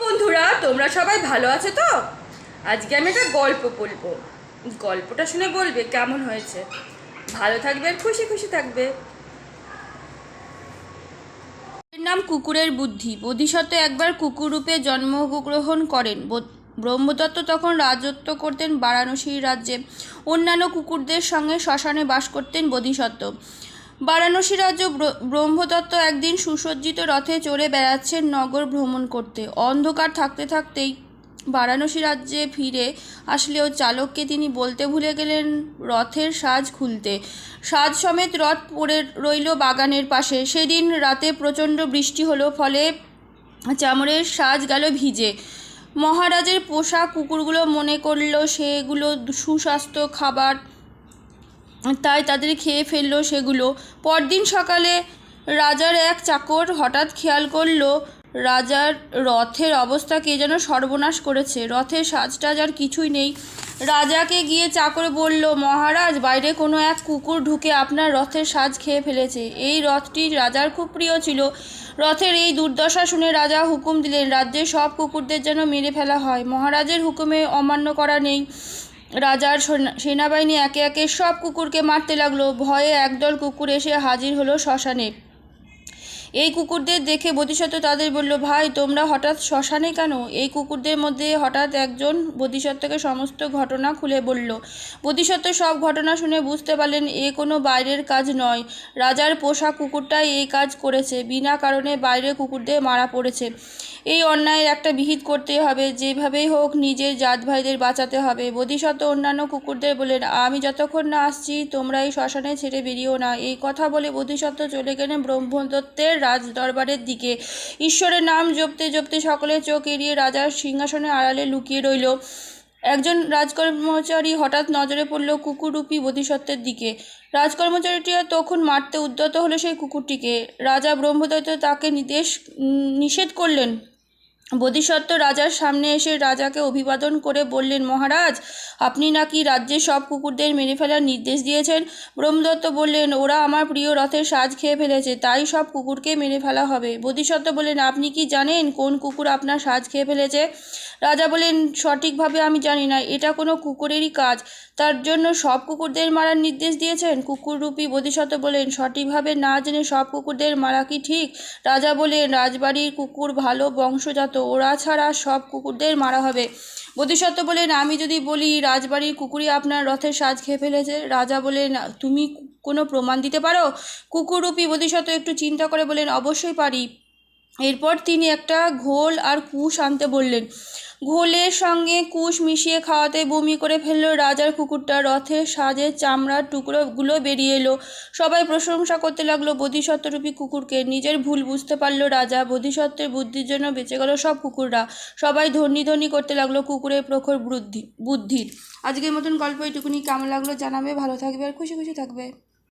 বন্ধুরা, তোমরা সবাই ভালো আছো তো? আজকে আমি একটা গল্প বলবো। গল্পটা শুনে বলবে কেমন হয়েছে। ভালো থাকবে আর খুশি খুশি থাকবে। এর নাম কুকুরের বুদ্ধি। বোধিসত্ত্ব একবার কুকুর রূপে জন্মগ্রহণ করেন। ব্রহ্মদত্ত তখন রাজত্ব করতেন বারাণসী রাজ্যে। অন্যান্য কুকুরদের সঙ্গে শ্মশানে বাস করতেন বোধিসত্ত্ব। বারাণসী রাজ্য ব্রহ্মদত্ত একদিন সুসজ্জিত রথে চড়ে বেড়াচ্ছেন নগর ভ্রমণ করতে। অন্ধকার থাকতে থাকতেই বারাণসী রাজ্যে ফিরে আসলেও চালককে তিনি বলতে ভুলে গেলেন রথের সাজ খুলতে। সাজ সমেত রথ পড়ে রইল বাগানের পাশে। সেদিন রাতে প্রচণ্ড বৃষ্টি হলো, ফলে চামড়ের সাজ গেল ভিজে। মহারাজের পোষা কুকুরগুলো মনে করল সেগুলো সুস্বাস্থ্য খাবার, তাই তাদের খেয়ে ফেললো সেগুলো। পরদিন সকালে রাজার এক চাকর হঠাৎ খেয়াল করল রাজার রথের অবস্থা কে যেন সর্বনাশ করেছে। রথের সাজটাজ আর কিছুই নেই। রাজাকে গিয়ে চাকর বলল, মহারাজ, বাইরে কোনো এক কুকুর ঢুকে আপনার রথের সাজ খেয়ে ফেলেছে। এই রথটি রাজার খুব প্রিয় ছিল। রথের এই দুর্দশা শুনে রাজা হুকুম দিলেন রাজ্যের সব কুকুরদের যেন মেরে ফেলা হয়। মহারাজের হুকুমে অমান্য করা নেই। রাজার সেনাবাহিনী একে একে সব কুকুরকে মারতে লাগলো। ভয়ে একদল কুকুর এসে হাজির হলো শ্মশানে। এই কুকুরদের দেখে বোধিসত্ত্ব তাদের বলল, ভাই, তোমরা হঠাৎ শ্মশানে কেন? এই কুকুরদের মধ্যে হঠাৎ একজন বোধিসত্ত্বকে সমস্ত ঘটনা খুলে বলল। বোধিসত্ত্ব সব ঘটনা শুনে বুঝতে পারলেন এ কোনো বাইরের কাজ নয়, রাজার পোষা কুকুরটাই এই কাজ করেছে। বিনা কারণে বাইরের কুকুরদের মারা পড়েছে। এই অন্যায়ের একটা বিহিত করতে হবে, যেভাবেই হোক নিজের জাত ভাইদের বাঁচাতে হবে। বোধিসত্ত্ব অন্যান্য কুকুরদের বললেন, আমি যতক্ষণ না আসছি তোমরা এই শ্মশানে ছেড়ে বেরিয়েও না। এই কথা বলে বোধিসত্ত্ব চলে গেলেন ব্রহ্মদত্তের রাজ দরবারের দিকে। ঈশ্বরের নাম জপতে জপতে সকলের চোখ এড়িয়ে রাজার সিংহাসনের আড়ালে লুকিয়ে রইল। একজন রাজকর্মচারী হঠাৎ নজরে পড়ল কুকুররূপী বোধিসত্ত্বের দিকে। রাজকর্মচারীটি তখন মারতে উদ্যত হলো সেই কুকুরটিকে। রাজা ব্রহ্মদত্ত তাকে নিষেধ করলেন। বোধিসত্ত্ব রাজার সামনে এসে রাজাকে অভিবাদন করে বললেন, মহারাজ, আপনি নাকি রাজ্যের সব কুকুরদের মেরে ফেলার নির্দেশ দিয়েছেন। ব্রহ্মদত্ত বললেন, ওরা আমার প্রিয় রথের সাজ খেয়ে ফেলেছে, তাই সব কুকুরকে মেরে ফেলা হবে। বোধিসত্ত্ব বললেন, আপনি কি জানেন কোন কুকুর আপনার সাজ খেয়ে ফেলেছে? রাজা বললেন, সঠিকভাবে আমি জানি না, এটা কোনো কুকুরেরই কাজ। তার জন্য সব কুকুরদের মারার নির্দেশ দিয়েছেন? কুকুররূপী বোধিসত্ত্ব বললেন, সঠিকভাবে না জেনে সব কুকুরদের মারা কি ঠিক? রাজা বললেন, রাজবাড়ির কুকুর ভালো বংশজাত, ওরা ছাড়া সব কুকুরদের মারা হবে। বোধিসত্ত্ব বললেন, আমি যদি বলি রাজবাড়ির কুকুরই আপনার রথের সাজ খেয়ে ফেলেছে? রাজা বললেন, তুমি কোনো প্রমাণ দিতে পারো? কুকুররূপী বোধিসত্ত্ব একটু চিন্তা করে বললেন, অবশ্যই পারি। এরপর তিনি একটা ঘোল আর কুশ আনতে বললেন। ঘোলের সঙ্গে কুশ মিশিয়ে খাওয়াতে বমি করে ফেলল রাজার কুকুরটা। রথের সাজের চামড়ার টুকরোগুলো বেরিয়ে এলো। সবাই প্রশংসা করতে লাগলো বোধিসত্ত্বরূপী কুকুরকে। নিজের ভুল বুঝতে পারল রাজা। বোধিসত্ত্বের বুদ্ধির জন্য বেঁচে গেল সব কুকুররা। সবাই ধ্বনি করতে লাগলো কুকুরের প্রখর বুদ্ধির। আজকের মতন গল্প এইটুকুনি। কেমন লাগলো জানাবে। ভালো থাকবে আর খুশি খুশি থাকবে।